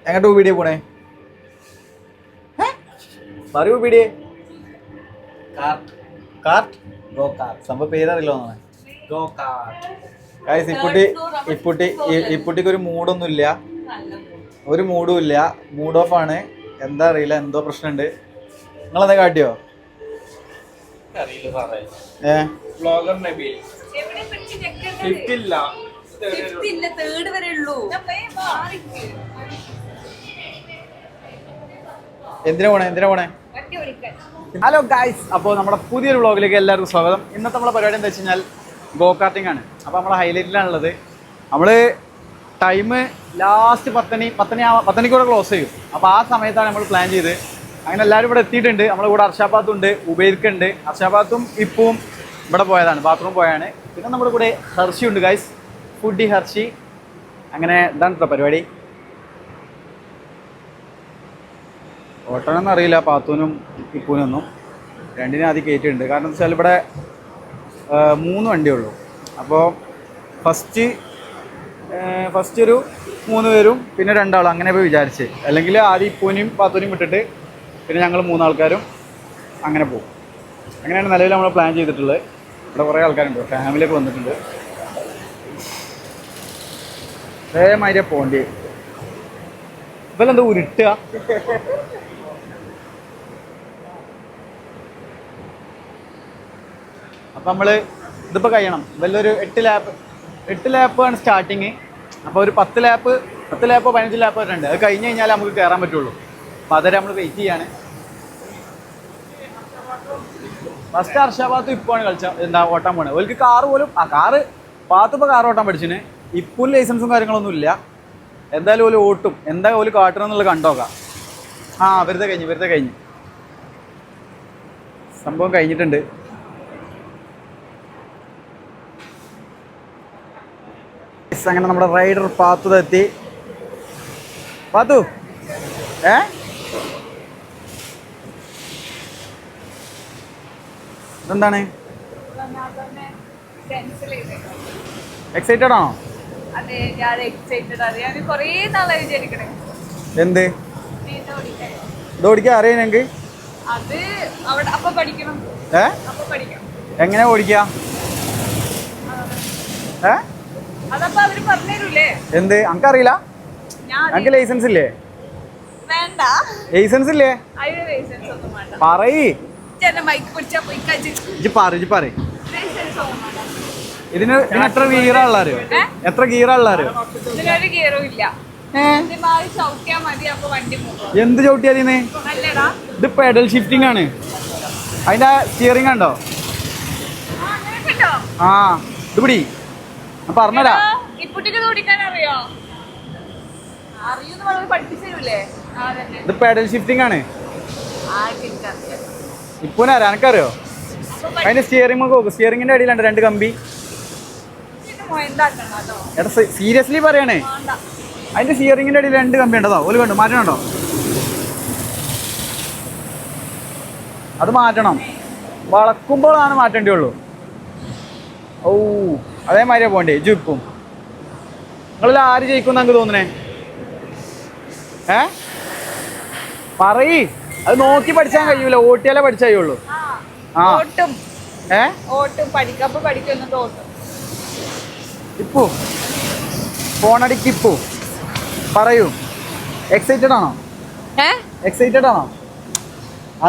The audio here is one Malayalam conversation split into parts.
എങ്ങോട്ട് വീഡിയോ പോണേ? പറയൂ വീഡിയോ. സംഭവം പേരറിയില്ലോ ഇപ്പുട്ടിക്ക് ഒരു മൂടൊന്നുമില്ല, ഒരു മൂഡും ഇല്ല, മൂഡ് ഓഫ് ആണ്. എന്താ അറിയില്ല, എന്തോ പ്രശ്നമുണ്ട്. നിങ്ങളെന്താ കാട്ടിയോ? എന്തിനാ പോണേ? ഹലോ ഗായ്സ്, അപ്പോൾ നമ്മുടെ പുതിയൊരു വ്ളോഗിലേക്ക് എല്ലാവർക്കും സ്വാഗതം. ഇന്നത്തെ നമ്മളെ പരിപാടി എന്താ വെച്ച് കഴിഞ്ഞാൽ ഗോ കാർട്ടിംഗ് ആണ്. അപ്പോൾ നമ്മളെ ഹൈലൈറ്റിലാണുള്ളത്. നമ്മൾ ടൈം ലാസ്റ്റ് 10 കൂടെ ക്ലോസ് ചെയ്യും. അപ്പോൾ ആ സമയത്താണ് നമ്മൾ പ്ലാൻ ചെയ്ത്. അങ്ങനെ എല്ലാവരും ഇവിടെ എത്തിയിട്ടുണ്ട്. നമ്മുടെ കൂടെ അർഷാബാത്തുണ്ട്, ഉബൈർക്കുണ്ട്. അർഷാബാത്തും ഇപ്പവും ഇവിടെ പോയതാണ്, ബാത്റൂം പോയാണ്. പിന്നെ നമ്മുടെ കൂടെ ഹർഷി ഉണ്ട് ഗായ്സ്, ഫുഡി ഹർഷി. അങ്ങനെ ഇതാണ് കേട്ടോ പരിപാടി. ഓട്ടണമെന്ന് അറിയില്ല പാത്തൂനും ഇപ്പൂനൊന്നും, രണ്ടിനും ആദ്യം കയറ്റിയിട്ടുണ്ട്. കാരണം എന്താ വെച്ചാൽ ഇവിടെ 3 വണ്ടിയുള്ളൂ. അപ്പോൾ ഫസ്റ്റ് ഒരു 3 പേരും പിന്നെ 2 ആളും അങ്ങനെ പോയി വിചാരിച്ച്. അല്ലെങ്കിൽ ആദ്യം ഇപ്പൂനെയും പാത്തൂനെയും വിട്ടിട്ട് പിന്നെ ഞങ്ങൾ 3 ആൾക്കാരും അങ്ങനെ പോകും. അങ്ങനെയാണ് നിലവിൽ നമ്മൾ പ്ലാൻ ചെയ്തിട്ടുള്ളത്. ഇവിടെ കുറേ ആൾക്കാരുണ്ട്, ഫാമിലിയൊക്കെ വന്നിട്ടുണ്ട്. അതേമാതിരി പോണ്ടി ഇവരെന്താ ഉരുട്ടുക? അപ്പം നമ്മൾ ഇതിപ്പോൾ കഴിയണം. വലിയൊരു 8 ലാപ്പാണ് സ്റ്റാർട്ടിങ്. അപ്പോൾ ഒരു 10 ലാപ്പോ 15 ലാപ്പോ ഉണ്ട്. അത് കഴിഞ്ഞ് കഴിഞ്ഞാൽ നമുക്ക് കയറാൻ പറ്റുള്ളൂ. അപ്പോൾ അതുവരെ നമ്മൾ വെയിറ്റ് ചെയ്യാണ്. ഫസ്റ്റ് അർഷാബാത്തും ഇപ്പോഴാണ് ഓട്ടാൻ പോണത്. ഓൾക്ക് കാറ് പോലും പാത്തിപ്പോൾ കാർ ഓട്ടാൻ പഠിച്ചിന്. ഇപ്പോഴും ലൈസൻസും കാര്യങ്ങളൊന്നും ഇല്ല. എന്തായാലും ഓല് ഓട്ടും. എന്താ ഓല് കാട്ടണം എന്നുള്ളത് കണ്ടോക്കാം. വെറുതെ കഴിഞ്ഞ് സംഭവം കഴിഞ്ഞിട്ടുണ്ട്. അങ്ങനെ നമ്മുടെ റൈഡർ പാത്തു എത്തി. പാത്തു ഇതെന്താണ്? എക്സൈറ്റഡ് ആണോ? എന്ത് ഇത് ഓടിക്കാൻ അറിയാം ഞങ്ങക്ക്? എങ്ങനെ ഓടിക്കാ? എന്ത് എനിക്കറിയില്ല. ഞങ്ങക്ക് ലൈസൻസ് ഇല്ലേ? ലൈസൻസ് ഇല്ലേ? പറയ്. ഇതിന് എത്ര ഗിയറാളാരോ? എന്ത് ചവിട്ടിയാതിന്ന്? ഇത് പെഡൽ ഷിഫ്റ്റിംഗ് ആണ്. അതിന്റെ സ്റ്റിയറിംഗ് ഉണ്ടോ? ഇത് പിടി, പറഞ്ഞരാ. ഇത് പെഡൽ ഷിഫ്റ്റിംഗ് ആണ്. ഇപ്പോനാരാ എനക്കറിയോ? അതിന്റെ സ്റ്റിയറിംഗ് നോക്കൂ. സ്റ്റിയറിംഗിന്റെ അടിയിലുണ്ട് 2 കമ്പി. എടാ സീരിയസ്ലി പറയണേ, അതിന്റെ സ്റ്റിയറിംഗിന്റെ അടിയിൽ 2 കമ്പി ഉണ്ടോ? ഒരു കണ്ടു മാറ്റണുണ്ടോ? അത് മാറ്റണം. വളക്കുമ്പോഴാണ് മാറ്റേണ്ടി ഉള്ളൂ. അതേമാതിരിയാ പോണ്ടേ. ഇപ്പം നിങ്ങളിൽ ആര് ജയിക്കുമെന്ന് എനിക്ക് തോന്നണേ? പറയ്. അത് നോക്കി പഠിച്ചാൻ കഴിയൂല, ഓട്ടിയാലേ പഠിച്ചാ കഴിയുള്ളൂ. ഇപ്പു ഫോണടിക്കിപ്പു പറയൂ. എക്സൈറ്റഡ് ആണോ?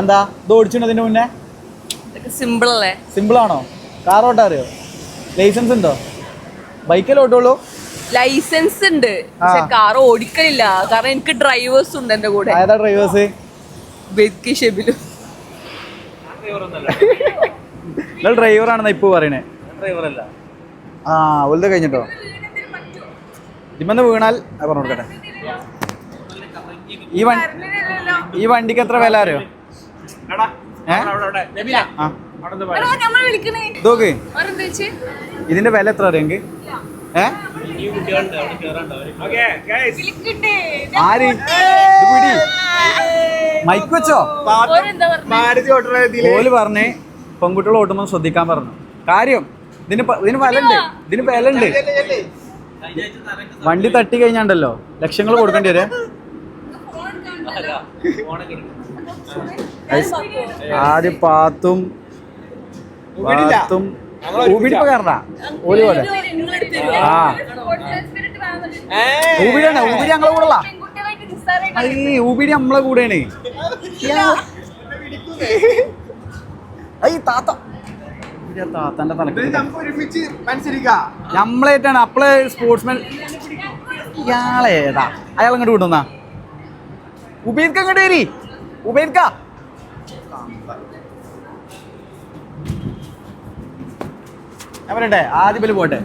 എന്താ ഇത് ഓടിച്ചിട്ടതിന്റെ മുന്നേ? സിമ്പിൾ ആണോ? കാർ ഓട്ടാ അറിയോ? ലൈസൻസ് ഉണ്ടോ? ബൈക്കല്ലേ ഓട്ടുള്ളൂ? ലൈസൻസ് ഉണ്ട്, പക്ഷെ കാർ ഓടിക്കലില്ല. കാരണം എനിക്ക് ഡ്രൈവേഴ്സ് ഉണ്ട് എന്റെ കൂടെ. ഏതാ ഡ്രൈവേഴ്സ്? ഷെബിലു. നിങ്ങൾ ഡ്രൈവറാണെന്നാ ഇപ്പൊ പറയണേ. ഡ്രൈവറല്ല. വലുത് കഴിഞ്ഞിട്ടോ? ഇമ്മന്ന് വീണാൽ പറഞ്ഞു കൊടുക്കട്ടെ. ഈ വണ്ടിക്ക് എത്ര വില അറിയോ? ഇതിന്റെ വില എത്ര അറിയോ? ആര് മൈക്ക് വെച്ചോ? ഓല് പറഞ്ഞ് പെൺകുട്ടികൾ ഓട്ടുമ്പോൾ ശ്രദ്ധിക്കാൻ പറഞ്ഞു. കാര്യം ഇതിന് വിലണ്ട്. വണ്ടി തട്ടി കഴിഞ്ഞാണ്ടല്ലോ ലക്ഷങ്ങൾ കൊടുക്കേണ്ടി വരെ. ആദ്യം പാത്തും ഊബിടിപ്പോ കാരണ ഓല് പോലെ ആ ഊബിടിയാണ്. ഊബിടി ഞങ്ങളെ കൂടെ ഊബിടി നമ്മളെ കൂടെയാണ്. താത്ത താത്തന്റെ തലക്ക് നമ്മളായിട്ടാണ് അപ്പളെ സ്പോർട്സ്മാൻ. ഇയാളേതാ അയാൾ അങ്ങോട്ട് വിടുന്ന ഉബൈദ്ക്ക അങ്ങോട്ട് വരി. ഉബൈദ്ക്ക ഞാൻ പറയട്ടെ ആദ്യം ബല് പോട്ടെ.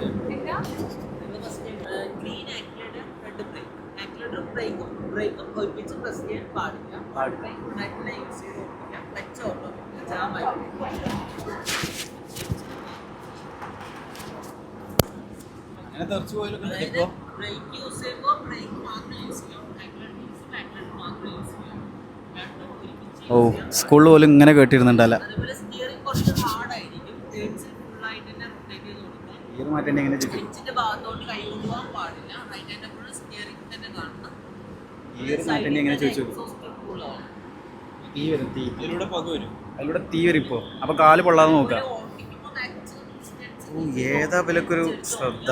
ഓ സ്കൂളിൽ പോലും ഇങ്ങനെ കേട്ടിരുന്നുണ്ടല്ല. അതിലൂടെ തീ വരും ഇപ്പോ. അപ്പൊ കാല് പൊള്ളാതെ നോക്കാം. ഏതാ വിലക്കൊരു ശ്രദ്ധ.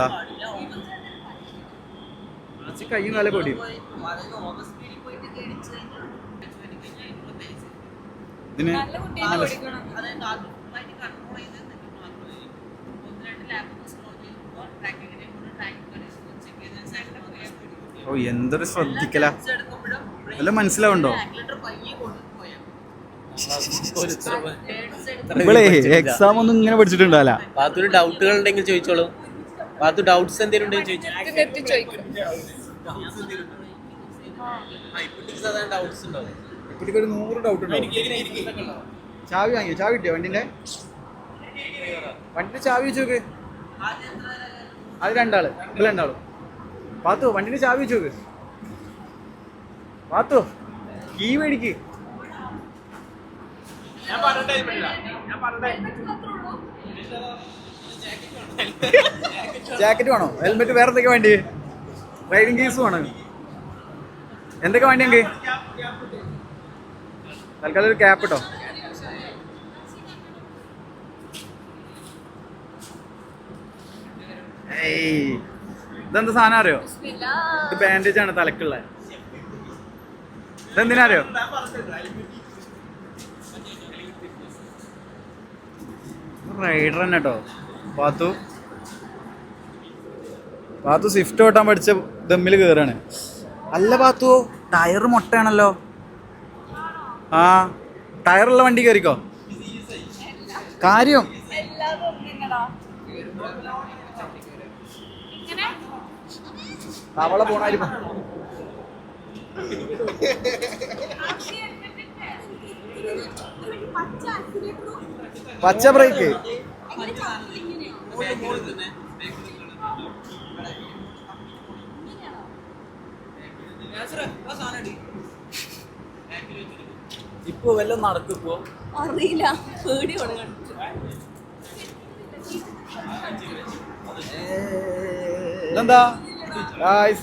കയ്യും കാലം പൊടിയും. ഇതിന് ഓ എന്തൊരു ശ്രദ്ധിക്കല. വല്ല മനസ്സിലാവുണ്ടോ? ഇവളേ എക്സാം ഒന്നും ഇങ്ങനെ പഠിച്ചിട്ടുണ്ടല്ല. ബാത്തൊരു ഡൗട്ടുകൾ ഉണ്ടെങ്കിൽ ചോദിച്ചോളൂ. ബാത്തു ഡൗട്ട്സ് എന്തെങ്കിലും ഉണ്ടെങ്കിൽ ഒരു 100 ഡൗട്ട് ഉണ്ടോ? ചാവി വാങ്ങിയോ? ചാവി കിട്ടിയോ വണ്ടിന്റെ? വണ്ടിന്റെ ചാവി വെച്ച് നോക്ക്. അത് രണ്ടാള് ഇവിടെ രണ്ടാളും. പാത്തു വണ്ടിന്റെ ചാവി വെച്ച് നോക്ക്. പാത്തു കീ മേടിക്ക്. ജാക്കറ്റ് വേണോ? ഹെൽമെറ്റ് വേറെ എന്തൊക്കെ വേണ്ടി? റൈഡിങ് കേസ് വേണോ? എന്തൊക്കെ വേണ്ടി ഞങ്ങൾക്ക്? തൽക്കാലം ഒരു ക്യാപ്പ് ഇട്ടോ. ഏയ് ഇതെന്താ സാധനം അറിയോ? ഇത് ബാൻഡേജ് ആണ് തലക്കുള്ള. ഇതെന്തിനാ അറിയോ? റൈഡർ തന്നെ കേട്ടോ. പാത്തു സ്വിഫ്റ്റ് ഓട്ടാൻ പഠിച്ച ദമ്മിൽ കയറാണ്. അല്ല പാത്തു ടയർ മൊട്ടയാണല്ലോ. ആ ടയറുള്ള വണ്ടി കയറിക്കോ. കാര്യം അവളെ പോണായിരിക്കും. പച്ച ബ്രേക്ക്. ഇപ്പൊ വല്ല നടക്കിപ്പോ അറിയില്ല. പേടി ഇതെന്താ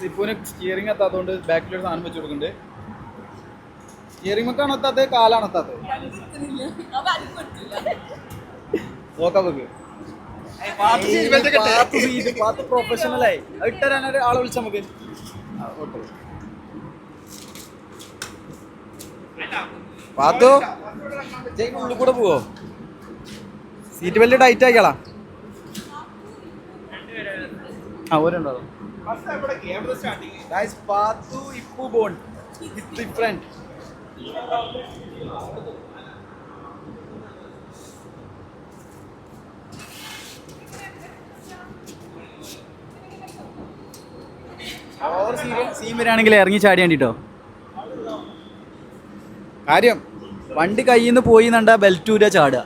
ഇപ്പൊന് സ്റ്റിയറിംഗ് എത്താത്തതുകൊണ്ട് ബാക്കിലൊരു സാധനം വെച്ച് കൊടുക്കുന്നുണ്ട്. സ്റ്റിയറിംഗ് മക്കാണ് എത്താത്തത്, കാലാണ് എത്താത്തത്. നോക്കാം നമുക്ക്. പ്രൊഫഷണലായി ഇട്ടരാൻ ആളെ വിളിച്ച നമുക്ക്. പാത്തു ഉള്ളിൽ കൂടെ പോവോ? സീറ്റ് ബെൽറ്റ് ടൈറ്റ് ആക്കിയാളാ. ആ ഓരുണ്ടോ? പാത്തു ഇപ്പു ബോണ്ട് ഡിഫറെന്റ്. സീൻ വരികയാണെങ്കിൽ ഇറങ്ങി ചാടി വേണ്ടിട്ടോ. കാര്യം വണ്ടി കയ്യിൽ നിന്ന് പോയി നണ്ട ബെൽറ്റ് ഊരാ ചാടുക.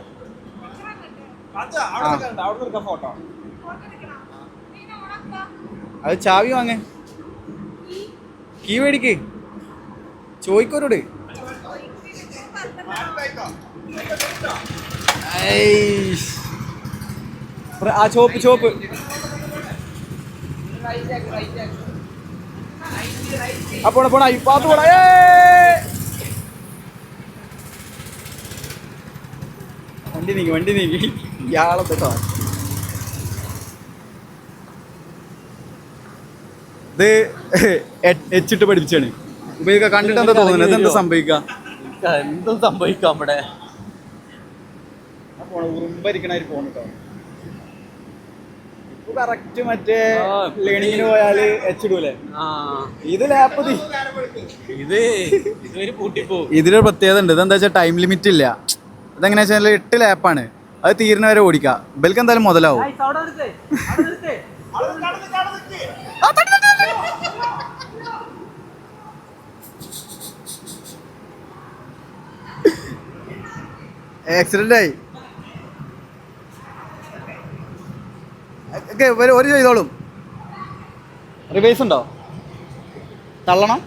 അത് ചാവി വാങ്ങ. കീ മേടിക്ക്. ചോദിക്കോരോട്. ആ ചോപ്പ് പോണ പോണ പാത്ത് പോണ വണ്ടി നീങ്ങി ഇയാളെ കേട്ടോ. ഇത് എച്ചിട്ട് പഠിപ്പിച്ചാണ്. ഉപയോഗിക്ക കണ്ടിട്ട് എന്താ തോന്നുന്നത്? എന്താ സംഭവിക്കുക? എന്തും സംഭവിക്കാം ഇവിടെ. ഉറുമ്പരിക്കണായി പോണ കേട്ടോ. ഇപ്പൊ കറക്റ്റ് മറ്റേ ലേണിങ്ങിന് പോയാല് എച്ചിടൂലേ? ഇത് ലാപ്പ് ഇതൊരു പൂട്ടിപ്പോവും. ഇതിലൊരു പ്രത്യേകത ഉണ്ട്. ഇതെന്താ വെച്ചാൽ ടൈം ലിമിറ്റ് ഇല്ല. ഇതെങ്ങനെയാ വെച്ചാൽ 8 ലാപ്പാണ്. അത് തീരുന്ന വരെ ഓടിക്കാം. ബെൽക്ക് എന്തായാലും മുതലാവും. ആക്സിഡന്റ് ആയി. ഒരു ചെയ്തോളും. റിവേഴ്സ് ഉണ്ടോ? തള്ളണം.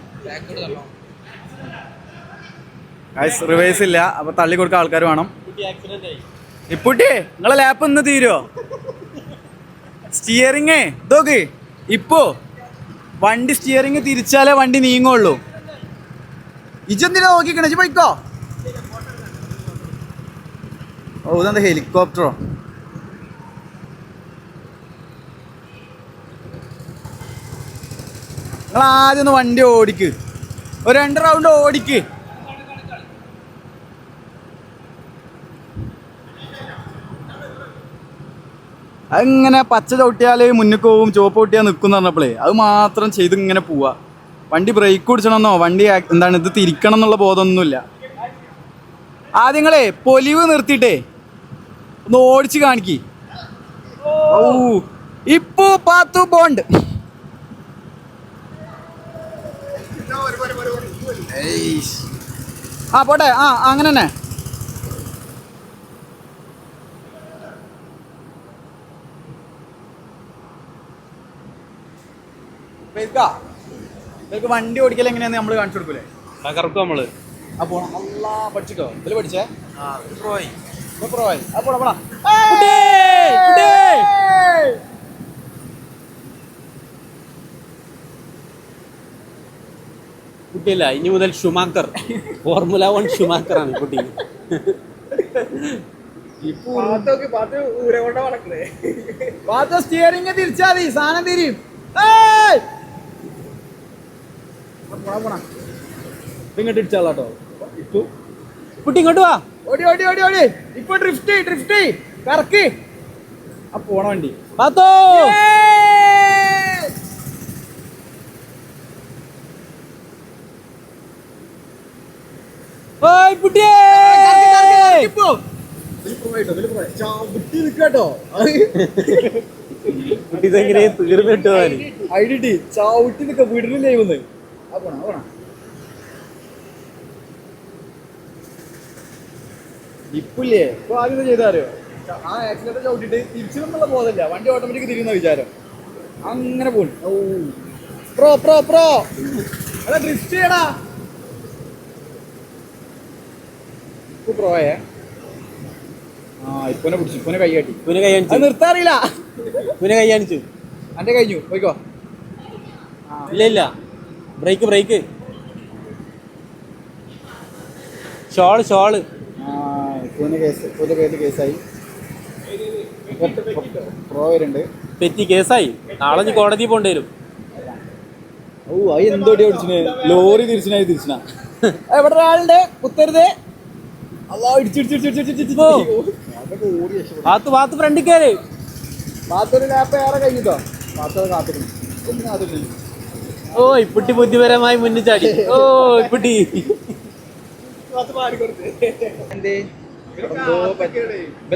റിവേഴ്സ് ഇല്ല. അപ്പൊ തള്ളി കൊടുക്കാൻ ആൾക്കാർ വേണം. ഇപ്പൂട്ടി നിങ്ങളെ ലാപ്പ് ഇന്ന് തീരുമോ? സ്റ്റിയറിങ് ഇതൊക്കെ ഇപ്പോ വണ്ടി സ്റ്റിയറിങ് തിരിച്ചാലേ വണ്ടി നീങ്ങുള്ളൂ. ഇജെന്തിനാ നോക്കിക്കണേ? ഇജ്ജ് പോയിക്കോ. ഓ ഇതെന്താ ഹെലികോപ്റ്ററോ? നിങ്ങൾ ആദ്യം ഒന്ന് വണ്ടി ഓടിക്ക്. ഒരു 2 റൗണ്ട് ഓടിക്ക്. അതിങ്ങനെ പച്ച ചവിട്ടിയാൽ മുന്നിൽ പോവും, ചുവപ്പ് ചവിട്ടിയാൽ നിൽക്കും എന്ന് പറഞ്ഞപ്പോഴേ അത് മാത്രം ചെയ്ത് ഇങ്ങനെ പോവാ. വണ്ടി ബ്രേക്ക് പിടിച്ചണമെന്നോ വണ്ടി എന്താണ് ഇത് തിരിക്കണം എന്നുള്ള ബോധമൊന്നുമില്ല. ആദ്യങ്ങളെ പൊലിവ് നിർത്തിയിട്ടേ ഒന്ന് ഓടിച്ച് കാണിക്ക്. ഓ ഇപ്പൊ പാത്തു ബോണ്ട്. ആ പോട്ടെ. ആ അങ്ങനെ തന്നെ. വണ്ടി ഓടിക്കൽ എങ്ങനെയാന്ന് നമ്മള് കാണിച്ചു കൊടുക്കൂലേ? തകർക്കും നമ്മള്. അപ്പൊ അല്ലാ പഠിച്ചിട്ടോ? ഇതില് പഠിച്ചേ? പോയി കുട്ടിയല്ല, ഇനി മുതൽ ഷുമാക്കർ. ഫോർമുല 1 ഷുമാക്കർ ആണ് കുട്ടി. സ്റ്റിയറിംഗ് തിരിച്ചാ മതി, സാധനം തിരിയും. ഇങ്ങോട്ട് ഇടിച്ചാളാട്ടോ. കുട്ടി ഇങ്ങോട്ട് വാ. ഓടി ഓടി ഓടി ഓടി. ഇപ്പൊ ഡ്രിഫ്റ്റ് കറക്കി. ആ പോണ വണ്ടി പാത്തോ. ഇതെങ്ങനെ തീർന്നിട്ടോ? ഐഡി ചവിട്ടി നിക്ക വീടിനില്ലേ വന്ന്. ആ പോണ ഇപ്പില്ലേ? ഇപ്പൊ ആദ്യം ചെയ്താരോ? ആ ആക്സിഡന്റ് ചവിട്ടിട്ട് തിരിച്ചിടുന്നുള്ള ബോധമില്ല. വണ്ടി ഓട്ടോമാറ്റിക് തിരിയുന്ന വിചാരം. അങ്ങനെ പോണു. ഓ പ്രോ അതാ ഡ്രിഫ്റ്റ് ചെയ്യടാ. പ്രോയെ ഇപ്പൊനെ പിടിച്ചു. ഇപ്പൊനെ കൈ കാട്ടി. അത് നിർത്താറിയില്ല. കൈ കാണിച്ചു. അന്റെ കഴിഞ്ഞു. പോയിക്കോ. ഇല്ല ബ്രേക്ക്. ഷോള് കേസായി. പ്രോ വരുന്നുണ്ട്. തെറ്റി കേസായി. നാളെ കോടതി പോണ്ടി വരും. ഓ അത് എന്തോടി ഓടിച്ചിന്? ലോറി തിരിച്ചിനാ. എവിടെ ഒരാളുണ്ട്? കുത്തരുത്. പാത്ത് ഫ്രണ്ടിൽ കയറി. പാത്തൊരു ലാപ്പ് ഏറെ കഴിഞ്ഞിട്ടോ. പാത്തൊരു കാത്തിരുന്നു. ഓ ഇപ്പുട്ടി ബുദ്ധിപരമായി മുന്നിൽ ചാടി. ഓ ഇപ്പുട്ടി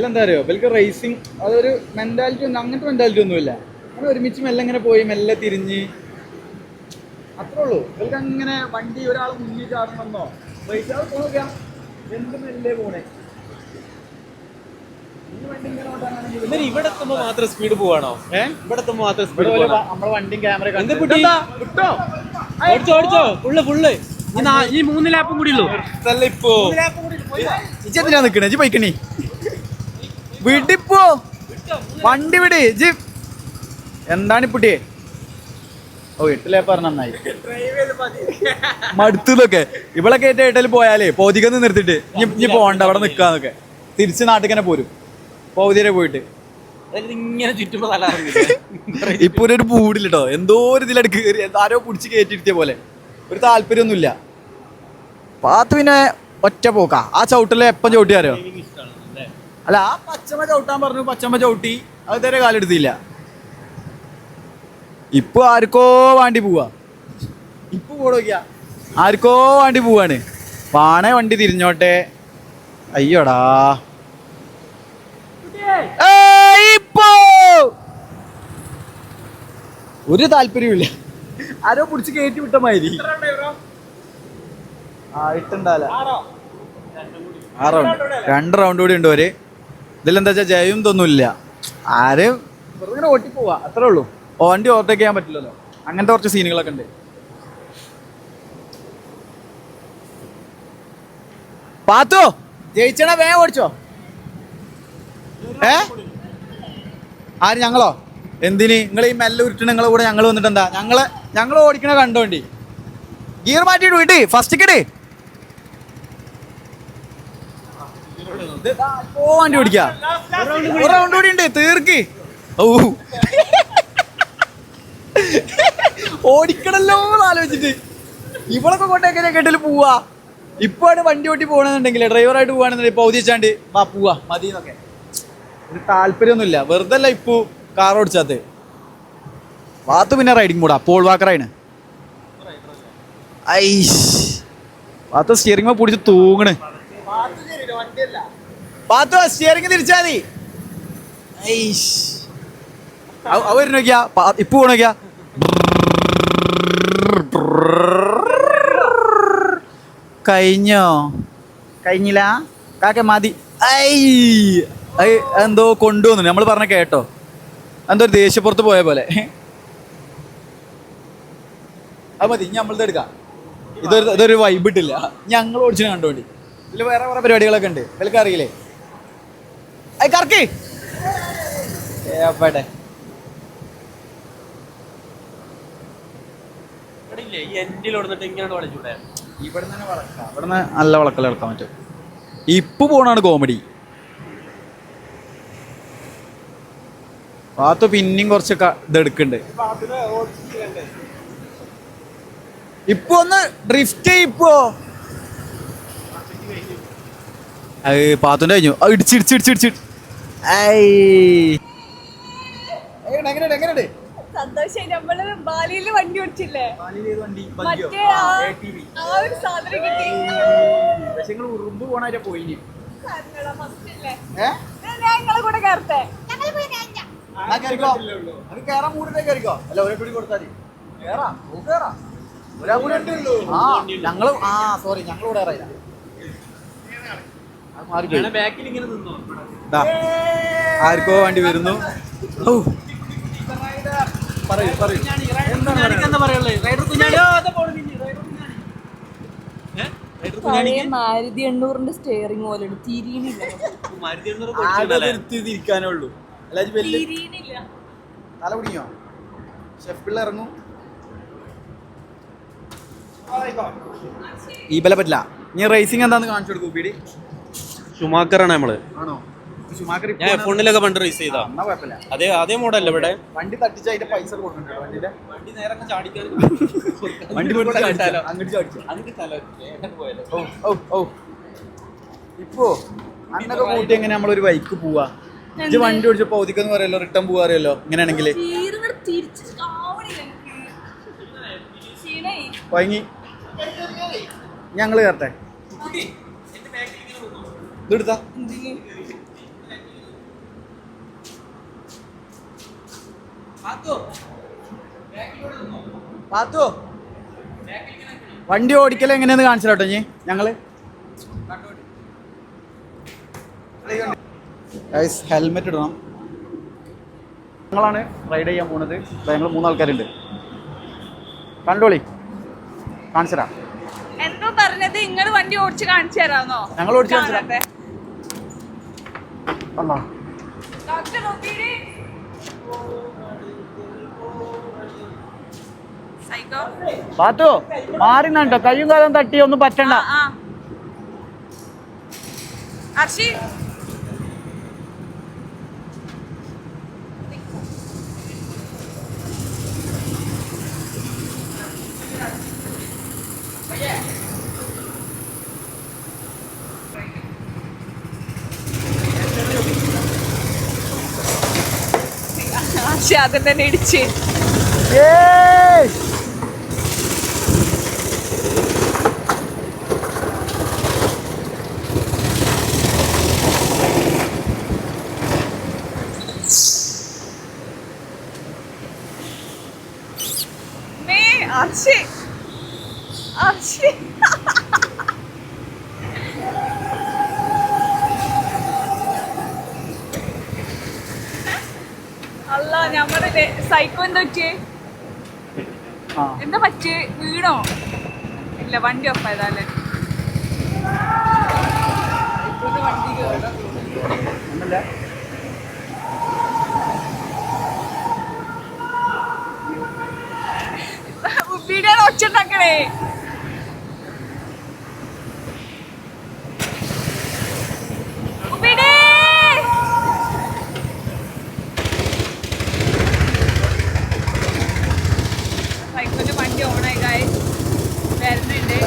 എന്താ അറിയോ? ബെൽക്ക് റേസിംഗ് അതൊരു മെന്റാലിറ്റി ഒന്നും അങ്ങനത്തെ മെന്റാലിറ്റി ഒന്നുമില്ല. അങ്ങനെ ഒരുമിച്ച് മെല്ലെ ഇങ്ങനെ പോയി മെല്ലെ തിരിഞ്ഞ് അത്രേ ഉള്ളൂ. ബെൽക്ക് അങ്ങനെ വണ്ടി ഒരാൾ മുന്നിൽ ചാടണമെന്നോ റേസ് അത് പോകാം. എന്ത് മെല്ലെ പോണേ. ഇവിടെ എത്തുമ്പോ മാത്രം സ്പീഡ് പോവാണോ? ഇവിടെ എത്തുമ്പോ മാത്രം സ്പീഡ് പോവാണോ? നമ്മളെ വണ്ടിയും ക്യാമറ ഓടിച്ചോ ഫുള്ള്. ഈ 3 ലാപ്പും കൂടി ഉള്ളൂ. ഇപ്പോ ഇജെന്തിനാ നിക്കണേ? ഇജ് ബൈക്കണി വിടിപ്പോ. വണ്ടി വിട്. എന്താണ് ഇപ്പുട്ടിയെ? ഓ 8 ലേപ്പ് പറഞ്ഞ നന്നായി. മടുത്തതൊക്കെ ഇവിടെ കയറ്റി ഏട്ടൽ പോയാലേ പൗതികന്ന് നിർത്തിട്ട് ഇനി പോകണ്ട അവിടെ നിൽക്കാന്നൊക്കെ തിരിച്ച് നാട്ടിൽ തന്നെ പോരും പൗതിരെ പോയിട്ട്. ഇങ്ങനെ ചുറ്റുമ്പോ തല ഇപ്പൊ ഒരു മൂടില്ലട്ടോ, എന്തോ ഒരു ഇതിലടുക്ക് കയറി ആരോ പിടിച്ച് കയറ്റിയിരുത്തിയ പോലെ. ഒരു താല്പര്യമൊന്നുമില്ല. പാത്ത് പിന്നെ ഒറ്റ പോക്കാ. ആ ചവിട്ടില് എപ്പം ചവിട്ടിയാരോ അല്ല, ആ പച്ചമ്മ ചവിട്ടാൻ പറഞ്ഞു, പച്ചമ്മ ചവിട്ടി, അത് ഇതുവരെ കാലെടുത്തില്ല. ഇപ്പൊ ആർക്കോ വാണ്ടി പോവാ. ഇപ്പൊ പോടോക്കിയ ആർക്കോ വാണ്ടി പോവാണ്. പാണേ വണ്ടി തിരിഞ്ഞോട്ടെ. അയ്യോടാ ഇപ്പോ ഒരു താല്പര്യമില്ല. ആരോ പിടിച്ച് കയറ്റി വിട്ട മാതിരി. ആയിട്ടുണ്ടാവില്ല. 6 റൗണ്ട് 2 റൗണ്ട് കൂടി ഉണ്ട്. ഒരു ഇതിലെന്താ വെച്ചാൽ ജയം തൊന്നുമില്ല. ആരും വെറുതെ ഓട്ടിപ്പോവാ, അത്രേ ഉള്ളൂ. വണ്ടി ഓവർടേക്ക് ചെയ്യാൻ പറ്റില്ലല്ലോ. അങ്ങനത്തെ കുറച്ച് സീനുകളൊക്കെ ഉണ്ട്. പാത്തോ ജയിച്ചണ വേഗം ഓടിച്ചോ. ആര്? ഞങ്ങളോ? എന്തിന്? നിങ്ങൾ ഈ മെല്ലെ ഉരുട്ടണ നിങ്ങളെ കൂടെ ഞങ്ങൾ വന്നിട്ട് എന്താ? ഞങ്ങൾ ഓടിക്കണ കണ്ടോണ്ടി. ഗിയർ മാറ്റിയിട്ട് വിട്ട് ഫസ്റ്റ് കിട് വണ്ടി ഓടിക്കാ. ഒരു റൗണ്ട് കൂടി ഉണ്ട്, തീർക്ക്. ഓ ഓടിക്കണല്ലോ ആലോചിച്ചിട്ട് ഇവളൊക്കെ കൊണ്ടേക്കെ കേട്ടിൽ പോവാ. ഇപ്പാണ് വണ്ടി ഓട്ടി പോകണമെന്നുണ്ടെങ്കിൽ ഡ്രൈവറായിട്ട് പോവാണെന്നുണ്ടെങ്കിൽ പൗതി വെച്ചാണ്ട് വാ പോവാ മതി എന്നൊക്കെ. ഒരു താല്പര്യമൊന്നുമില്ല. വെറുതെ അല്ല ഇപ്പൊ കാർ ഓടിച്ചാത്ത. വാത്ത് പിന്നെ റൈഡിങ് കൂടാ, പോൾ വാക്കറാണ്. വാത്ത് സ്റ്റിയറിംഗ് പിടിച്ച് തൂങ്ങണ്. പാത്തു സ്റ്റിയറിംഗ് തിരിച്ചാ മതി. അവർ നോക്കിയാ ഇപ്പൊ പോണോക്കിയാ കഴിഞ്ഞോ? കഴിഞ്ഞില്ല കാക്ക മതി. എന്തോ കൊണ്ടുവന്നു നമ്മൾ പറഞ്ഞ കേട്ടോ. എന്തോ ഒരു ദേഷ്യപ്പുറത്ത് പോയ പോലെ. അത് മതി, ഇനി നമ്മളത് എടുക്കാം. ഇതൊരു വൈബ് ഇട്ടില്ല. ഞങ്ങൾ ഓടിച്ചു കണ്ടോണ്ടി. ഇതിൽ വേറെ കുറെ പരിപാടികളൊക്കെ ഉണ്ട്. ഇതിലൊക്കെ അറിയില്ലേ? കറക്കി എവിടെ ഇവിടെ തന്നെ വളക്കാം. ഇവിടെ നിന്ന് നല്ല വളക്കൽ എടുക്കാൻ പറ്റും. ഇപ്പൊ പോണാണ് കോമഡി. പാത്ത് പിന്നെയും കുറച്ചൊക്കെ ഇതെടുക്കുന്നുണ്ട്. ഇപ്പൊ ഒന്ന് ഡ്രിഫ്റ്റ് ഇപ്പോ പാത്തുന്റെ കഴിഞ്ഞു. ഇടിച്ചിടിച്ചിടിച്ചിടിച്ച് സന്തോഷം. നമ്മള് ബാലിയില് വണ്ടി ഓടിച്ചില്ലേ, മറ്റേ ആ ഒരു സാധനം കിട്ടി. ഉറുമ്പ് പോണാ പോയി. ഞങ്ങളെ കൂടെ കയറട്ടെ. കേറാൻ മൂടിട്ടേ കയറിക്കോ. അല്ല ഒരേ പിടി കൊടുത്താൽ ഞങ്ങള് സോറി ഞങ്ങളിവിടെ അറിയില്ല. ആർക്കോ വേണ്ടി വരുന്നു. മാരുതി 800 സ്റ്റിയറിംഗ് പോലെ തിരിക്കാനേ ഉള്ളൂ. തല കുടിക്കോ? ഷെഫിള്ള ഇറങ്ങും. ഈ ബല പറ്റില്ല. ഇനി റേസിംഗ് എന്താന്ന് കാണിച്ചു കൊടുക്കും. പീടി ഷുമാക്കറാണ് നമ്മള്. ആണോ? ഞാൻ F1 പണ്ട് റേസ് ചെയ്താ. അതേ മോഡല്ല ഇവിടെ. വണ്ടി തട്ടിച്ച് അതിന്റെ പൈസ കൊടുക്കുന്നുണ്ട്. വണ്ടി നേരെ ചാടിക്കാൻ ഇപ്പോ അന്നൊക്കെ കൂട്ടി എങ്ങനെ നമ്മളൊരു ബൈക്ക് പോവാ? വണ്ടി ഓടിച്ച പൗതിക്കെന്ന് പറയല്ലോ, റിട്ടേൺ പോവാ അറിയല്ലോ. ഇങ്ങനെയാണെങ്കിൽ വൈകി ഞങ്ങള് കയറട്ടെ. ഇതെടുത്താ പാത്തോ വണ്ടി ഓടിക്കൽ എങ്ങനെയാന്ന് കാണിച്ചിട്ടോ ഇനി ഞങ്ങള്. ഹെൽമെറ്റ് ഇടണം. ഞങ്ങളാണ് റൈഡ് ചെയ്യാൻ പോണത്. ഞങ്ങൾ 3 ആൾക്കാരുണ്ട്. കണ്ടോളി, കാണിച്ചരാ. എന്തോ പറഞ്ഞത് നിങ്ങൾ വണ്ടി ഓടിച്ച് കാണിച്ചു തരാന്നോ? ഞങ്ങൾ ഓടിച്ച് കാണിച്ചു തരാം. സൈക്കോ പാത്തു മാറിന്നുണ്ടോ? കയ്യും കാലം തട്ടി ഒന്നും പറ്റണ്ട. അർഷി അർഷി അതിൽ തന്നെ ഇടിച്ച് അർഷി അർഷി അല്ല ഞമ്മടെ സൈക്കോ എന്താ പറ്റിയേ? എന്താ പറ്റിയേ? വീണോ? ഇല്ല, വണ്ടി ഓഫ് ആയതാല്ലേ? വണ്ടി കേട്ടോ. വീഡിയോ ഒച്ചുണ്ടാക്കണേ. സൈക്കിളിന്റെ വണ്ടി ഓണായി ഗായ്സ്, വരുന്നുണ്ട്.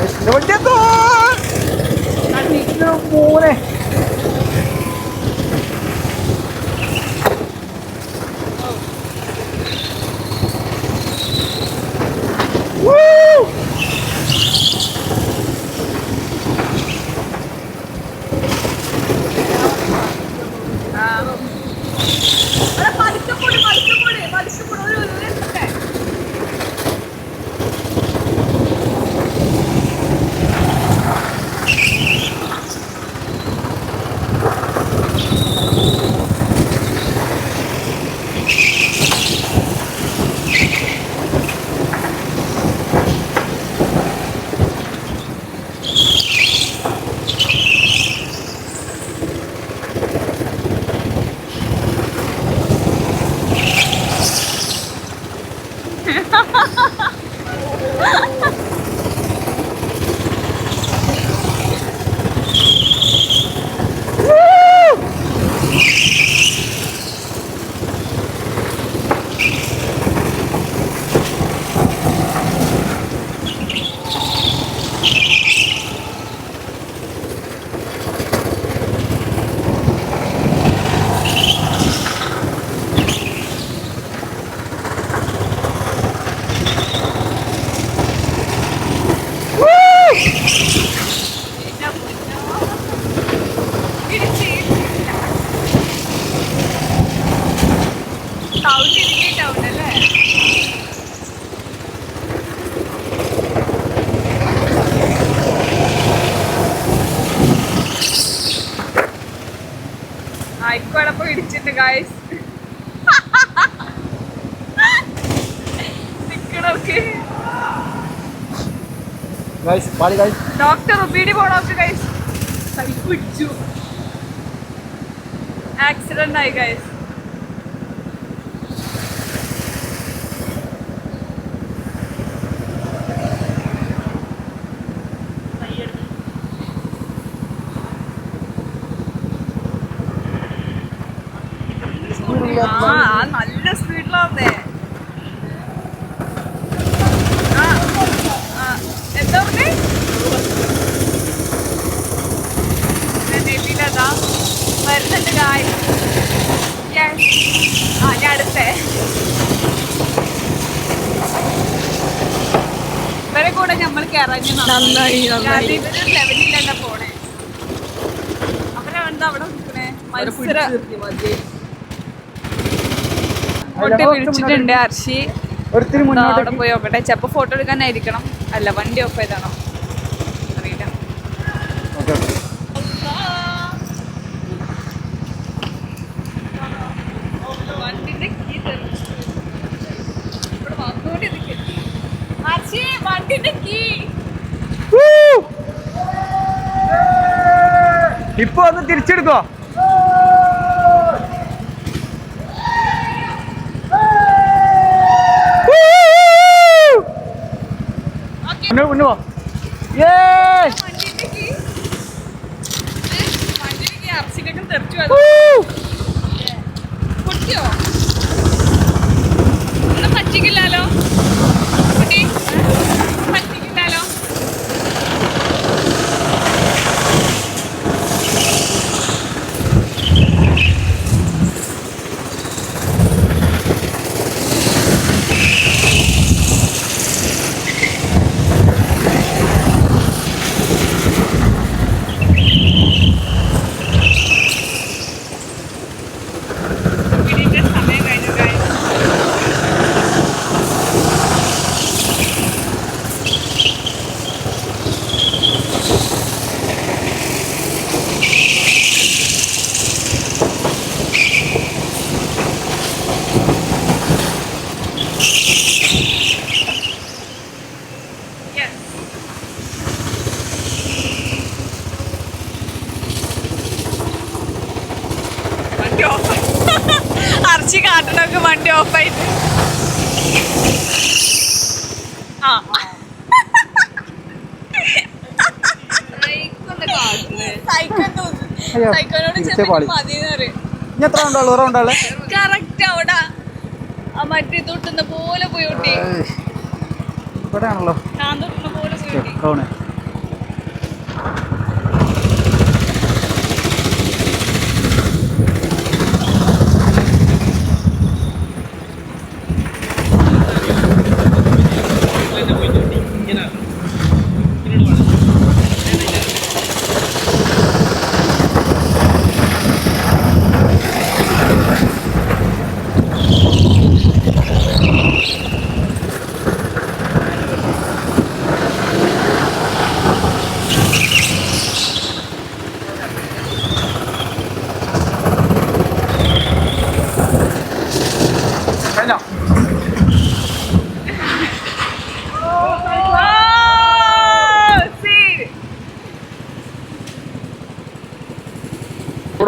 ഇക്കൊഴപ്പം ഇടിച്ചിട്ടുണ്ട് ഗായ്സ്. ഡോക്ടർ ഒബിഡി പോണോക്ക് ഗൈസ്. പിടിച്ചു, ആക്സിഡന്റ് ആയി ഗൈസ്. നല്ല സ്പീഡിലാവുന്നേ. എന്താ പറഞ്ഞേ? നെബിലതാ വരുന്നുണ്ട് ഗായ്. ഞാൻ അടുത്തേ ഇവരെ കൂടെ നമ്മൾക്ക് ഇറങ്ങി ഇവര് ലെവലിലല്ല പോണേ. അവരെന്താ അവിടെ നിൽക്കണേ? മത്സരം അങ്ങോട്ട് വിളിച്ചിട്ടുണ്ട് അർഷി. അവിടെ പോയി നോക്കട്ടെ. ചെപ്പോ ഫോട്ടോ എടുക്കാനായിരിക്കണം. അല്ല, വണ്ടി ഓഫ് ചെയ്താണോ അറിയില്ല. വണ്ടിന്റെ കീ ഇവിടെ വന്നോണ്ടി അർഷി, വണ്ടിന്റെ കീ ഇപ്പൊ ഒന്ന് തിരിച്ചെടുക്കോ? മുന്നോ ഇറച്ചിക്കൊക്കെ തെറിച്ചു പൊട്ടിയോ ഒന്നും പറ്റിക്കില്ലാലോ കുട്ടി പറ്റിക്കില്ലാലോ അർച്ചി കാട്ടണൊക്കെ വണ്ടി ഓഫായിട്ട് കറക്റ്റ് അവിടെ മറ്റേ തൊട്ടുന്ന പോലെ പോയി കുട്ടി ഇവിടെയാണല്ലോ ഞാൻ തൊട്ടുന്ന പോലെ പോയി അവിടെ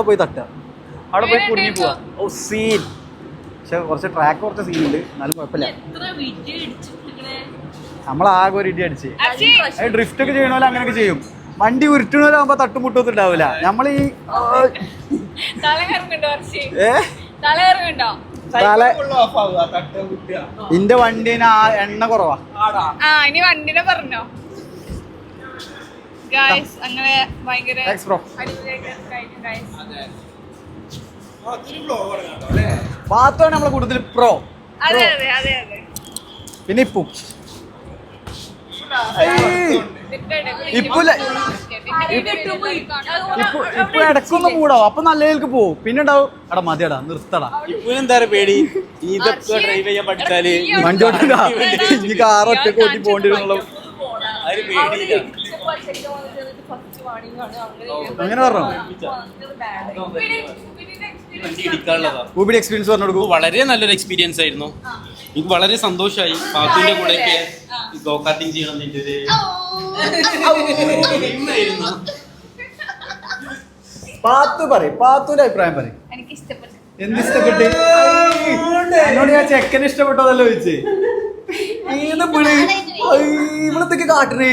പോയി തട്ടുക അവിടെ പോയി കുടുങ്ങി പോവാ ഓ സീൻ പക്ഷെ കുറച്ച് ട്രാക്ക് കുറച്ച് സീനുണ്ട് എന്നാലും കുഴപ്പമില്ല നമ്മളാകെ ഒരു ഇടി അടിച്ച് ഡ്രിഫ്റ്റ് ഒക്കെ ചെയ്യണ പോലെ അങ്ങനെയൊക്കെ ചെയ്യും വണ്ടി ഉരുട്ടണോലാകുമ്പോ തട്ടുമുട്ടൊന്നും ഉണ്ടാവില്ല നമ്മൾ ഈ ഇന്റെ വണ്ടീന് എണ്ണ കുറവാ ഇനി വണ്ടിനെ പറഞ്ഞോ ഗൈസ് അങ്ങനെ ഭയങ്കര പാത്താണ് നമ്മളെ കൂടുതൽ പ്രോ അതെ അതെ അതെ അതെ പിന്നെ ഇപ്പും ഇപ്പൊ ഇടക്കൊന്ന് മൂടാവും അപ്പൊ നല്ല രീതിക്ക് പോവും പിന്നെ ഉണ്ടാവും എടാ മതിയടാ നിർത്തടാ എന്താ പേടി ഇതൊക്കെ ഡ്രൈവ് ചെയ്യാൻ പഠിച്ചാല് വണ്ടി ഓട്ടാ ഇനി കാർ ഒറ്റക്ക് ഓട്ടി പോകേണ്ടി വരുന്നുള്ള അങ്ങനെ പറഞ്ഞോ ഊബിയുടെ എക്സ്പീരിയൻസ് പറഞ്ഞു കൊടുക്കൂ വളരെ നല്ലൊരു എക്സ്പീരിയൻസ് ആയിരുന്നു എനിക്ക് വളരെ സന്തോഷമായി പാത്തുവിന്റെ കൂടെയൊക്കെ ഗോ കാർട്ടിങ് ചെയ്യണം ആയിരുന്നു പാത്തു പറയും പാത്തുവിന്റെ അഭിപ്രായം പറയും എന്ത് ഇഷ്ടപ്പെട്ട് എന്നോട് ഞാൻ ചെക്കന് ഇഷ്ടപ്പെട്ടതല്ലോ ചോദിച്ചേ ഏത് പിടി ഇവിടത്തേക്ക് കാട്ടണേ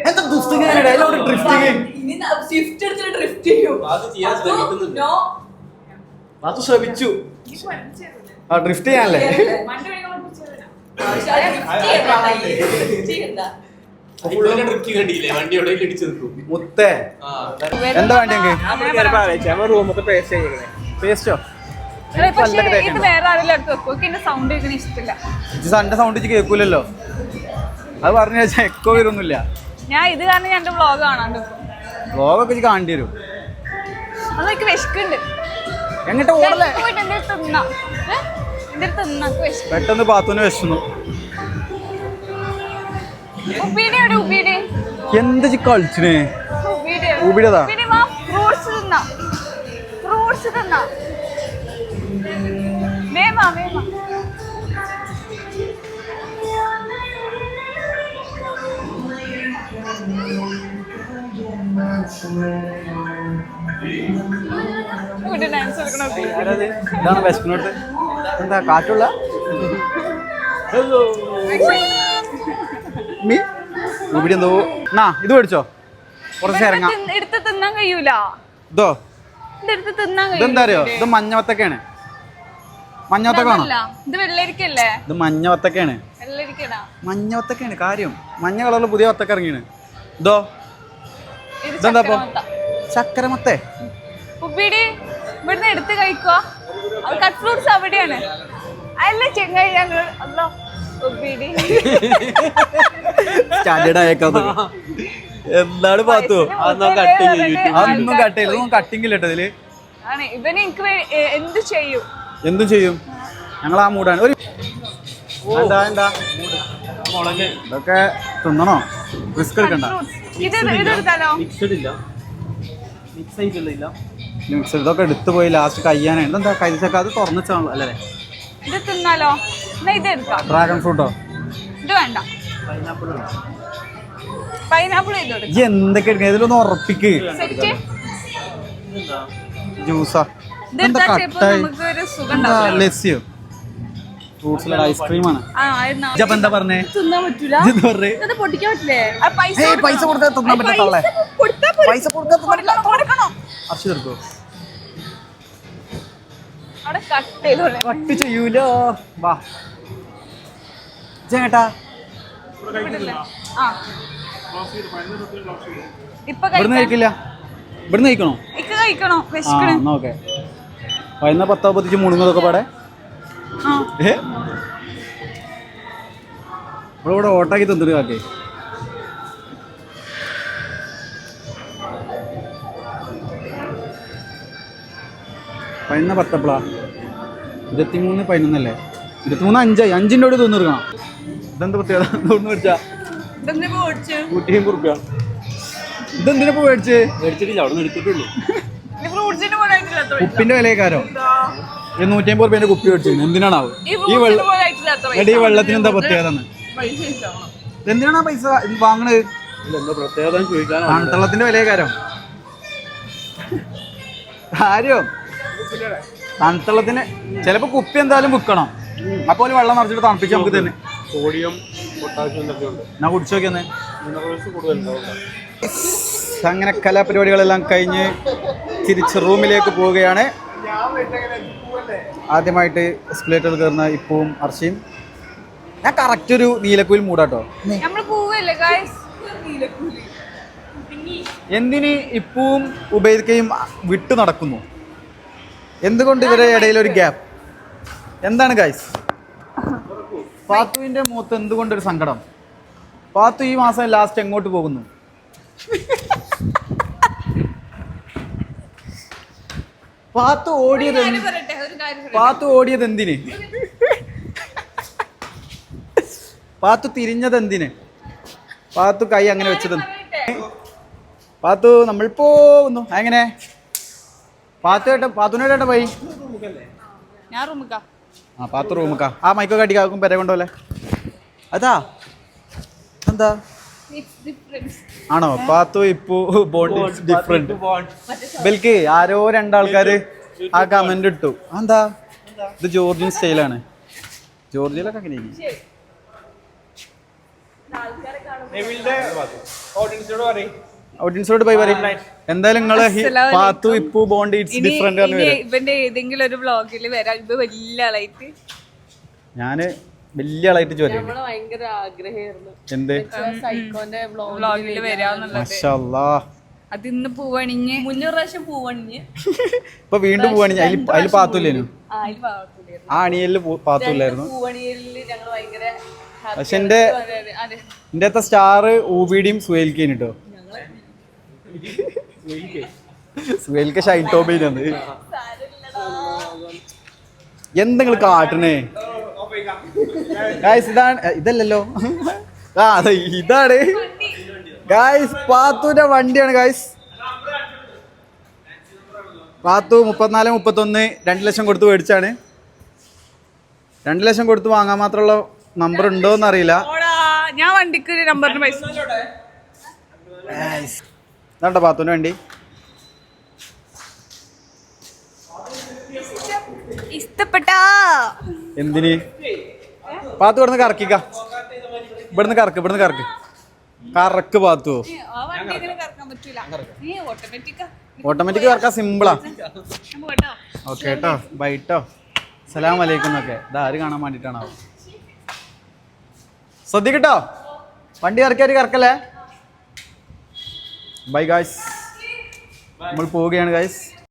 എന്താ പാത്തു ശ്രമിച്ചു ആ ഡ്രിഫ്റ്റ് ചെയ്യാനല്ലേ മുത്തേ എന്താ വേണ്ടി റൂമത്തെ പേസ്റ്റോ ഇത് വേറെ ആരെങ്കിലും എടുത്ത് വെക്കും എന്റെ സൗണ്ട് കേൾക്കണ ഇഷ്ടമില്ല സൺഡേ സൗണ്ട് കേൾക്കൂലല്ലോ അത് പറഞ്ഞു വെച്ചാൽ എക്കോ വരുന്നില്ല ഞാൻ ഇത് കാരണം ഞാൻ എന്റെ വ്ളോഗ് കാണാണ്ട് വ്ളോഗൊക്കെ കാണേണ്ടി വരും അതൊക്കെ വിശക്കുണ്ട് എങ്ങോട്ട് ഓടല്ലേ പെട്ടെന്ന് പാത്തുവിന് വിശന്നു എന്താ കളിച്ചിനെ ഊബിയുടേതാ ഫ്രൂട്ട്സ് തിന്നാ ഫ്രൂട്ട്സ് തിന്നാ വേമാ വേമാ ഇതാണ് വിശക്കുന്നോട്ട് എന്താ കാറ്റുള്ള മീ ഇവിടെ എന്തോ എന്നാ ഇത് മേടിച്ചോ കുറച്ച് ഇറങ്ങാം. എടുത്ത് തിന്നാൻ കഴിയൂല. ഇതോ ഇതെടുത്ത് തിന്നാൻ ഇതെന്താ അറിയോ? ഇത് മഞ്ഞവത്തക്കയാണ്. മഞ്ഞവത്തക്കാണോ? ഇത് വെള്ളരിക്കല്ലേ? ഇത് മഞ്ഞവത്തക്കയാണ്. വെള്ളരിക്കടാ. മഞ്ഞവത്തക്കയാണ് കാര്യം. മഞ്ഞ കളറിൽ പുതിയ വത്തക്ക ഇറങ്ങിയാണ്. ഇതോ ഇതെന്താ ഇപ്പൊ? ചക്കരമത്തേ. ഉപ്പിടി ഇവിടുന്ന് എടുത്ത് കഴിക്കുക. കട്ട് ഫ്രൂട്ട്സ് അവിടെയാണ്. അല്ല ചെങ്ങായി ഞങ്ങൾ ഉപ്പിടി സ്റ്റാൻഡേർഡ് ആയേക്കാത്ത എന്താണ് പാത്തു? അതൊന്നും കട്ടില്ല. ഇതൊന്നും കട്ടിങ് ഇല്ല ഇതില്. ആണ് ഇവന് എനിക്ക് എന്ത് ചെയ്യും? എന്തും ചെയ്യും. ഞങ്ങൾ ആ മൂടാണ്. ഒരു എന്താ എന്താ ഇതൊക്കെ തിന്നണോ? റിസ്ക് എടുക്കണ്ട. മിക്സ് ഇതൊക്കെ എടുത്തു പോയി ലാസ്റ്റ് കയ്യാനാണ്. ഇതെന്താ കഴിച്ചൊക്കെ അത് തുറന്നിച്ചാണല്ലോ അല്ലേ? ഇത് തിന്നാലോ? ഇത് എടുക്കാം. ഡ്രാഗൺ ഫ്രൂട്ടോ? ഇത് വേണ്ട. പൈനാപ്പിൾ എന്തൊക്കെ എടുക്കുക? ഇതിലൊന്ന് ഉറപ്പിക്ക്. ജ്യൂസാ ലസ്സിയോ? ഫ്രൂട്ട്സിലെ ഐസ്ക്രീമാണ്. എന്താ പറഞ്ഞേ? പൈസ കൊടുക്കാൻ തിന്നാൻ പറ്റത്തുള്ളേ. പൈസ കൊടുക്കാൻ അർഷി തീർക്കോ? കട്ട് ചെയ്യൂലോ. വാ ചേട്ടാ ഇവിടുന്ന് കഴിക്കില്ല. ഇവിടുന്ന് കഴിക്കണോ? ഓക്കെ. പതിന 10 മുണുങ്ങതൊക്കെ പാടെ ഇവിടെ ഓട്ടാക്കി തന്നിട്ട് കാക്കേ. പതിന 10 23 11 23 5 5ൻ്റെ കൂടെ തോന്നിരിക്കണം. ഇതെന്താ പ്രത്യേകത? തോന്നു മേടിച്ചാ ഇതെന്തിനാ മേടിച്ച്? മേടിച്ചിട്ടില്ല, അവിടെ നിന്ന് എടുത്തിട്ടുള്ളൂ. ഉപ്പിന്റെ വിലക്കാരോ? 150 രൂപേന്റെ കുപ്പി മേടിച്ചു. എന്തിനാണാവും ഈ വെള്ളത്തിന് എന്താ പ്രത്യേകത? എന്തിനാണ് പൈസ വാങ്ങണത്? തണുത്തള്ളത്തിന്റെ വിലക്കാരോ? കാര്യം തണുത്തള്ളത്തിന് ചിലപ്പോ കുപ്പി എന്തായാലും വിൽക്കണം. അപ്പോൾ വെള്ളം നിറച്ചിട്ട് തണുപ്പിച്ച് നമുക്ക് തന്നെ. സോഡിയം പൊട്ടാസ്യം ഞാൻ കുടിച്ചു നോക്കിയെന്ന്. അങ്ങനെ കലാപരിപാടികളെല്ലാം കഴിഞ്ഞ് തിരിച്ച് റൂമിലേക്ക് പോവുകയാണ്. ആദ്യമായിട്ട് എസ്കലേറ്റർ കയറുന്ന ഇപ്പവും അർച്ചയും. ഞാൻ കറക്റ്റ് ഒരു നീലക്കുയിൽ മൂടാട്ടോ. എന്തിന് ഇപ്പവും ഉപയോഗിക്കുകയും വിട്ടു നടക്കുന്നു? എന്തുകൊണ്ട് ഇവരുടെ ഇടയിൽ ഒരു ഗ്യാപ്പ്? എന്താണ് ഗൈസ്? പാത്തുവിന്റെ മുഖത്ത് എന്തുകൊണ്ടൊരു സങ്കടം? പാത്തു ഈ മാസം ലാസ്റ്റ് എങ്ങോട്ട് പോകുന്നു? പാത്തു ഓടിയത് എന്തിന്? പാത്തു തിരിഞ്ഞത് എന്തിന്? പാത്തു കൈ അങ്ങനെ വെച്ചത്? പാത്തു നമ്മൾ പോകുന്നു. എങ്ങനെ പാത്തുനേട്ട പോയി? പാത്തു റൂമിക്കാ. ആ മൈക്കൊക്കെ അടിക്കാക്കും പെര കൊണ്ടോല്ലേ? അതാ എന്താ ആണോ? പാത്തു ഇപ്പോ ബോണ്ട് ഡിഫറെന്റ്. ബൽക്ക് ആരോ രണ്ടാൾക്കാര് ആ കമന്റ് ഇട്ടു. എന്താ ഇത് ജോർജിയൻ സ്റ്റൈലാണ്. ജോർജിയയിലൊക്കെ അങ്ങനെ ഓഡിയൻസിനോട് പോയി പറയും. എന്തായാലും നിങ്ങള് പാത്തു ഇപ്പു ബോണ്ട് ഇറ്റ്സ് ഡിഫറെന്റ്. ഇവന്റെ ഏതെങ്കിലും ഒരു വ്ളോഗിൽ വരാൻ ഇപ്പൊ വലിയ ആളായിട്ട് ഞാന് വലിയ ആളായിട്ട് ചോദിച്ചു. എന്ത് വ്ളോഗിൽ വരാന്നുള്ളത്? അതിന്ന് പൂവണിഞ്ഞ് മുന്നൂറ് പ്രാവശ്യം പൂവണിഞ്ഞ് ഇപ്പൊ വീണ്ടും പൂവണിഞ്ഞ്. അതിൽ പാത്തൂല്ലേനു? ആ അണിയലില് പാത്തൂല്ലായിരുന്നു. പക്ഷെ എന്റെ അടുത്ത സ്റ്റാർ ഊബിയുടെയും സുഹേൽക്കേന് കേട്ടോ. സുഹേൽക്ക ഷൈൻ ടോബിനാണ്. എന്തെങ്കിലും കാട്ടണേ ഗായ്സ്. ഇതല്ലല്ലോ. ആ അതെ ഇതാണ് ഗായ്സ്. പാത്തുവിന്റെ വണ്ടിയാണ് ഗായ്സ്. പാത്തു 34 31 2 ലക്ഷം കൊടുത്ത് മേടിച്ചാണ്. 2 ലക്ഷം കൊടുത്ത് വാങ്ങാൻ മാത്രമുള്ള നമ്പർ ഉണ്ടോന്ന് അറിയില്ല. ഞാൻ വണ്ടിക്ക് നമ്പറിന് പൈസ ഇതാണ്ടോ പാത്തുവിന്റെ വണ്ടി. ഇഷ്ടപ്പെട്ടാ എന്തിന് പാത്തു ഇവിടുന്ന് കറക്കിക്ക ഇവിടുന്ന് കറക്ക് കറക്ക് പാത്തു ആ വണ്ടി ഇങ്ങനെ കറക്കാൻ പറ്റൂല ഓട്ടോമാറ്റിക്കാ ഓട്ടോമാറ്റിക് കറക്കാൻ സിമ്പിളാ കേട്ടോ ഓക്കെ കേട്ടോ ബൈട്ടോ സലാം അലൈക്കും എന്നൊക്കെ ഇതാര് കാണാൻ വേണ്ടിട്ടാണോ ശ്രദ്ധിക്കട്ടോ വണ്ടി ഇറക്കിയാൽ കറക്കല്ലേ ബൈ ഗായ്സ് നമ്മൾ പോവുകയാണ് ഗായ്സ്